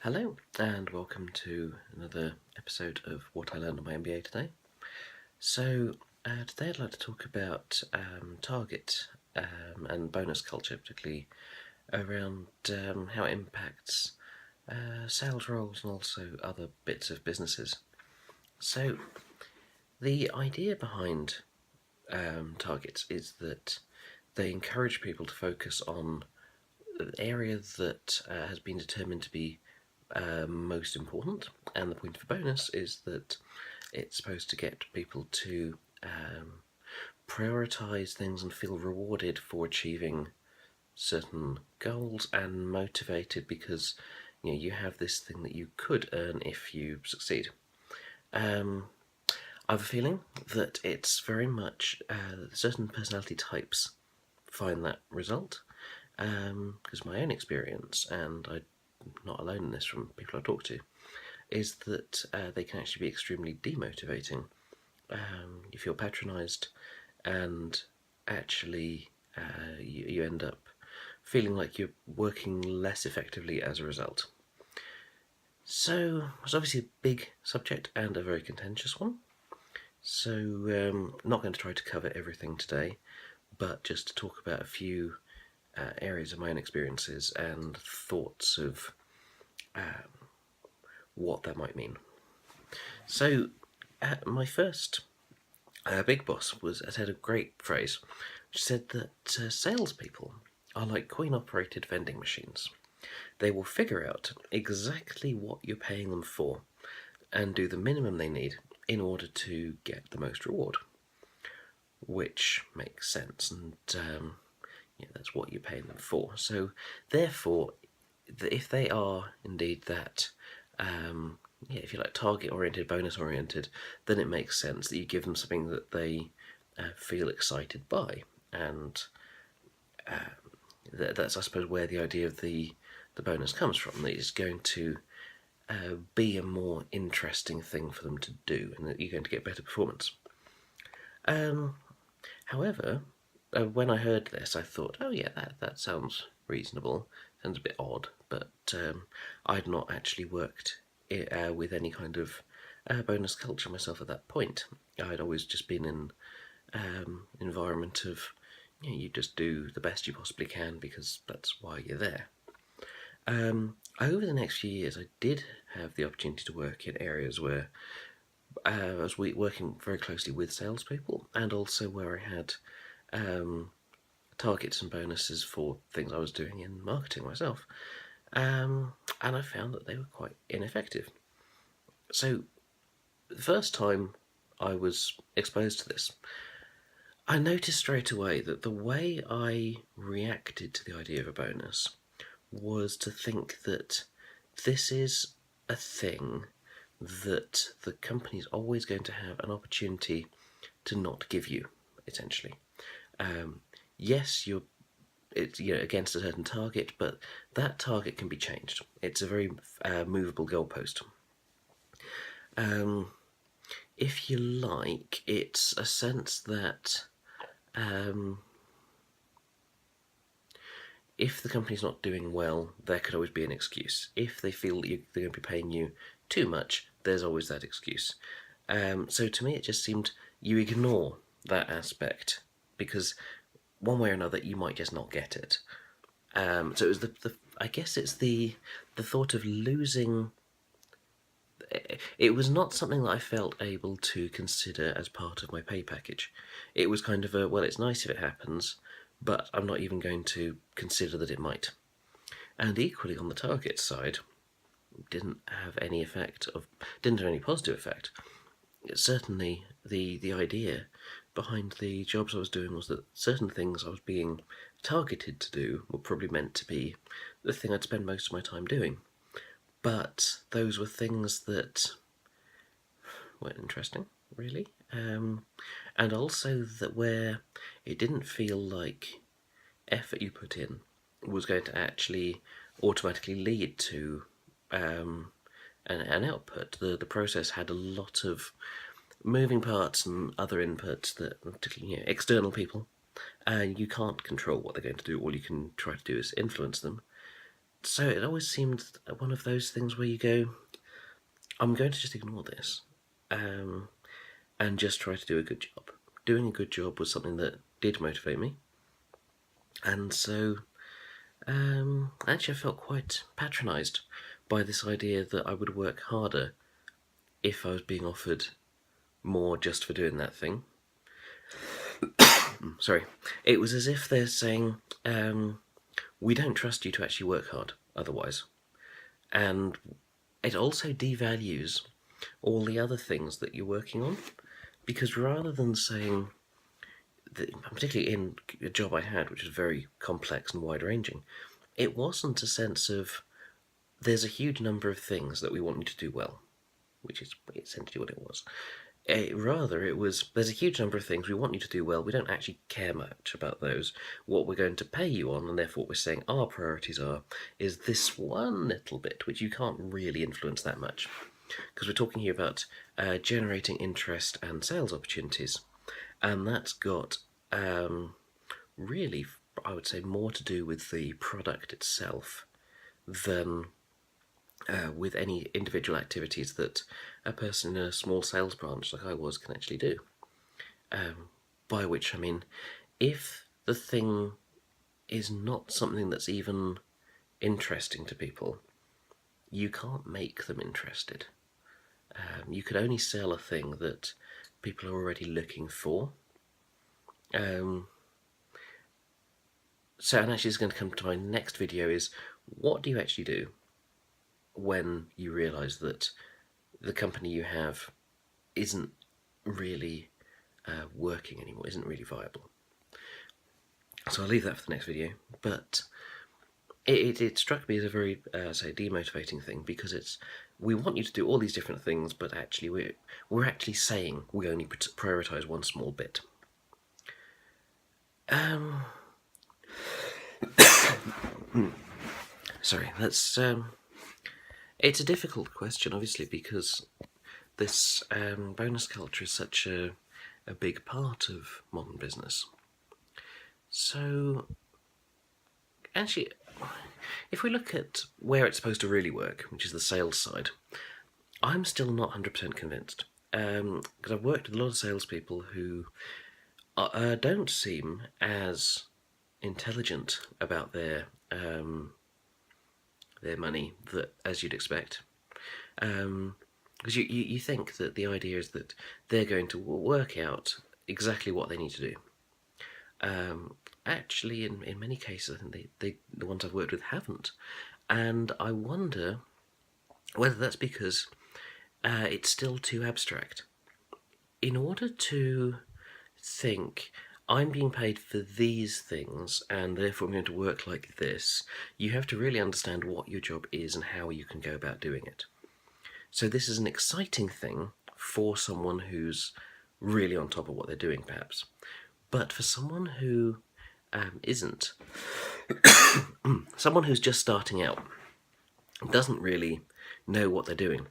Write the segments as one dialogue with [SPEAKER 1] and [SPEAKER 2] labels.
[SPEAKER 1] Hello, and welcome to another episode of What I Learned on my MBA today. Today I'd like to talk about target and bonus culture, particularly around how it impacts sales roles and also other bits of businesses. So, the idea behind targets is that they encourage people to focus on an area that has been determined to be most important, and the point of a bonus is that it's supposed to get people to prioritize things and feel rewarded for achieving certain goals and motivated because you have this thing that you could earn if you succeed. I have a feeling that it's very much certain personality types find that result, because my own experience, and I'm not alone in this from people I talk to, is that they can actually be extremely demotivating. You feel patronised, and actually you end up feeling like you're working less effectively as a result. So it's obviously a big subject and a very contentious one. So I'm not going to try to cover everything today, but just to talk about a few areas of my own experiences and thoughts of what that might mean. So my first big boss had a great phrase, which said that salespeople are like coin-operated vending machines. They will figure out exactly what you're paying them for and do the minimum they need in order to get the most reward, which makes sense, and that's what you're paying them for. So therefore, if they are indeed that if you like target-oriented, bonus-oriented, then it makes sense that you give them something that they feel excited by, and that's, I suppose, where the idea of the bonus comes from. That it's going to be a more interesting thing for them to do, and that you're going to get better performance. However, when I heard this, I thought, oh yeah, that sounds reasonable. Sounds a bit odd, but I'd not actually worked with any kind of bonus culture myself at that point. I'd always just been in environment of you just do the best you possibly can because that's why you're there. Over the next few years, I did have the opportunity to work in areas where I was working very closely with salespeople, and also where I had targets and bonuses for things I was doing in marketing myself. And I found that they were quite ineffective. So the first time I was exposed to this, I noticed straight away that the way I reacted to the idea of a bonus was to think that this is a thing that the company is always going to have an opportunity to not give you, essentially. Yes, it's against a certain target, but that target can be changed. It's a very movable goalpost. If you like, it's a sense that if the company's not doing well, there could always be an excuse. If they feel that they're going to be paying you too much, there's always that excuse. So to me, it just seemed you ignore that aspect because one way or another, you might just not get it. So it was I guess it's the thought of losing. It was not something that I felt able to consider as part of my pay package. It was kind of well, it's nice if it happens, but I'm not even going to consider that it might. And equally on the target side, didn't have any positive effect. Certainly, the idea behind the jobs I was doing was that certain things I was being targeted to do were probably meant to be the thing I'd spend most of my time doing. But those were things that weren't interesting, really. And also that where it didn't feel like effort you put in was going to actually automatically lead to an output. The process had a lot of moving parts and other inputs that, particularly external people, you can't control what they're going to do. All you can try to do is influence them. So it always seemed one of those things where you go, I'm going to just ignore this, and just try to do a good job. Doing a good job was something that did motivate me, and so actually I felt quite patronised by this idea that I would work harder if I was being offered more just for doing that thing. Sorry. It was as if they're saying, we don't trust you to actually work hard otherwise. And it also devalues all the other things that you're working on, because rather than saying, particularly in a job I had, which was very complex and wide-ranging, it wasn't a sense of there's a huge number of things that we want you to do well, which is essentially what it was. Rather, it was there's a huge number of things we want you to do well. We don't actually care much about those. What we're going to pay you on, and therefore what we're saying our priorities are, is this one little bit, which you can't really influence that much. Because we're talking here about generating interest and sales opportunities. And that's got really, I would say, more to do with the product itself than with any individual activities that a person in a small sales branch like I was can actually do. By which I mean, if the thing is not something that's even interesting to people, you can't make them interested. You could only sell a thing that people are already looking for. So, and actually, it's going to come to my next video, is what do you actually do when you realise that the company you have isn't really working anymore, isn't really viable. So I'll leave that for the next video, but it struck me as a very, say, demotivating thing, because we want you to do all these different things, but actually we're actually saying we only prioritise one small bit. Sorry, that's it's a difficult question, obviously, because this bonus culture is such a big part of modern business. So, actually, if we look at where it's supposed to really work, which is the sales side, I'm still not 100% convinced. Because I've worked with a lot of salespeople who don't seem as intelligent about their money as you'd expect. Because you think that the idea is that they're going to work out exactly what they need to do. Actually, in many cases, I think the ones I've worked with haven't. And I wonder whether that's because it's still too abstract. In order to think, I'm being paid for these things, and therefore I'm going to work like this, you have to really understand what your job is and how you can go about doing it. So this is an exciting thing for someone who's really on top of what they're doing, perhaps. But for someone who isn't, someone who's just starting out, doesn't really know what they're doing,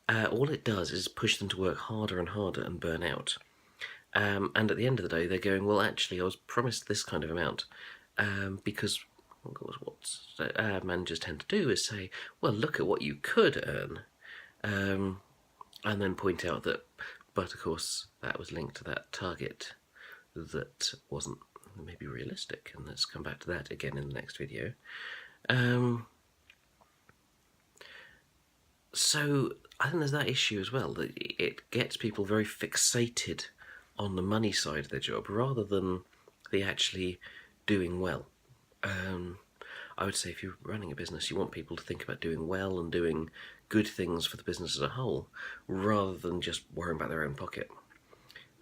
[SPEAKER 1] all it does is push them to work harder and harder and burn out. And at the end of the day, they're going, well, actually, I was promised this kind of amount, because what managers tend to do is say, well, look at what you could earn, and then point out that, but of course, that was linked to that target that wasn't maybe realistic, and let's come back to that again in the next video. So I think there's that issue as well, that it gets people very fixated on the money side of their job rather than the actually doing well. I would say if you're running a business, you want people to think about doing well and doing good things for the business as a whole, rather than just worrying about their own pocket.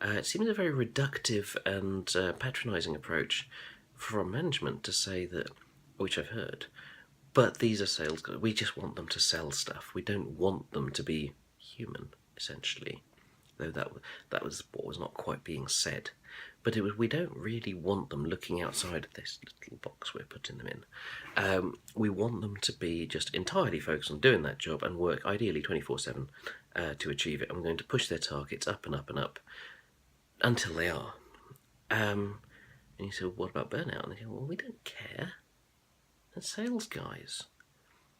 [SPEAKER 1] It seems a very reductive and patronising approach from management to say that, which I've heard, but these are sales guys, we just want them to sell stuff. We don't want them to be human, essentially. Though that was what was not quite being said. But it was, we don't really want them looking outside of this little box we're putting them in. We want them to be just entirely focused on doing that job and work ideally 24/7 to achieve it. And we're going to push their targets up and up and up until they are. And you say, well, what about burnout? And they say, well, we don't care. They're sales guys.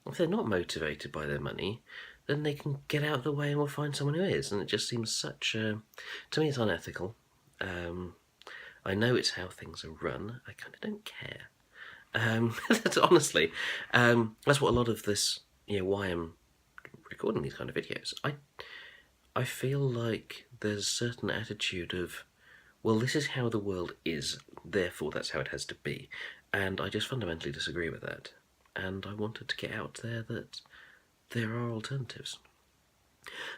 [SPEAKER 1] If they're not motivated by their money, then they can get out of the way and we'll find someone who is. And it just seems such a... To me, it's unethical. I know it's how things are run. I kind of don't care. That's honestly, that's what a lot of this, why I'm recording these kind of videos. I feel like there's a certain attitude of, well, this is how the world is, therefore that's how it has to be. And I just fundamentally disagree with that. And I wanted to get out there that there are alternatives.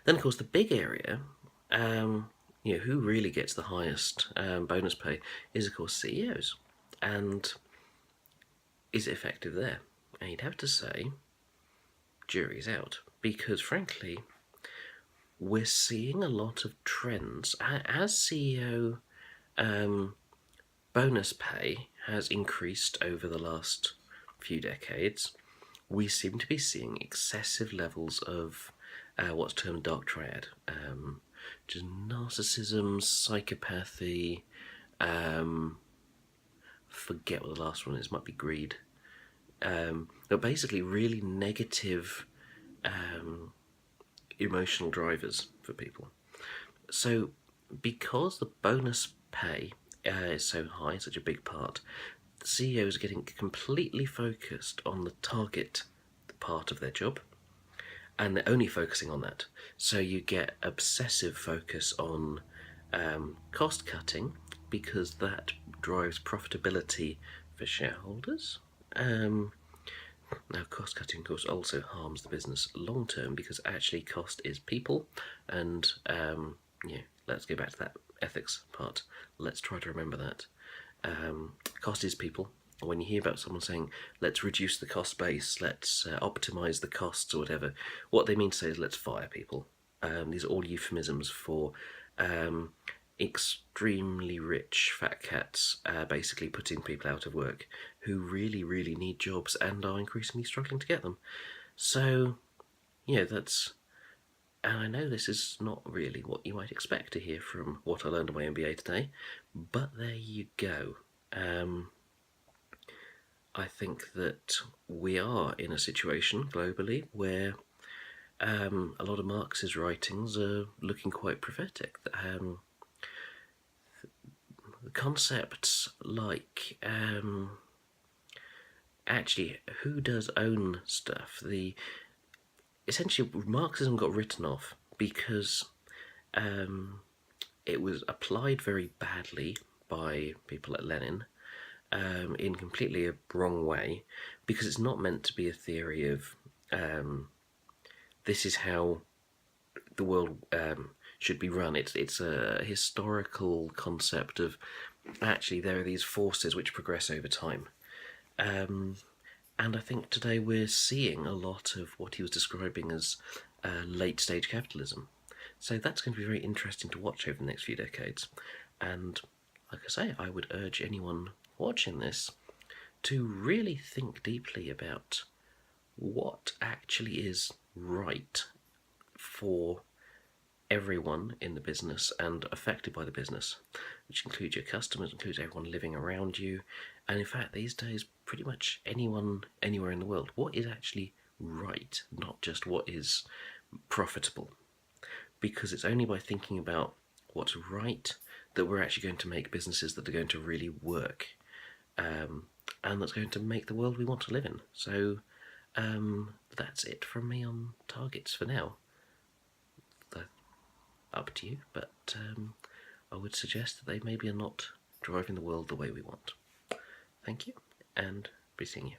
[SPEAKER 1] Then, of course, the big area, who really gets the highest bonus pay is, of course, CEOs. And is it effective there? And you'd have to say, jury's out. Because, frankly, we're seeing a lot of trends. As CEO bonus pay has increased over the last few decades, we seem to be seeing excessive levels of what's termed dark triad, just narcissism, psychopathy, forget what the last one is, might be greed, but basically really negative emotional drivers for people. So because the bonus pay is so high, such a big part, CEOs are getting completely focused on the target part of their job, and they're only focusing on that. So you get obsessive focus on cost cutting, because that drives profitability for shareholders. Now, cost cutting, of course, also harms the business long term, because actually cost is people, and let's go back to that ethics part. Let's try to remember that. Cost is people. When you hear about someone saying, let's reduce the cost base, let's optimize the costs or whatever, what they mean to say is let's fire people. These are all euphemisms for extremely rich fat cats basically putting people out of work who really, really need jobs and are increasingly struggling to get them. So, that's... And I know this is not really what you might expect to hear from what I learned in my MBA today, but there you go. I think that we are in a situation globally where a lot of Marx's writings are looking quite prophetic. Concepts like actually who does own stuff, essentially Marxism got written off because it was applied very badly by people like Lenin in completely a wrong way, because it's not meant to be a theory of this is how the world should be run. It's a historical concept of actually there are these forces which progress over time. And I think today we're seeing a lot of what he was describing as late stage capitalism. So that's going to be very interesting to watch over the next few decades. And like I say, I would urge anyone watching this to really think deeply about what actually is right for everyone in the business and affected by the business, which includes your customers, includes everyone living around you, and in fact these days pretty much anyone anywhere in the world. What is actually right, not just what is profitable, because it's only by thinking about what's right that we're actually going to make businesses that are going to really work, and that's going to make the world we want to live in. So that's it from me on targets for now. Up to you, but I would suggest that they maybe are not driving the world the way we want. Thank you, and be seeing you.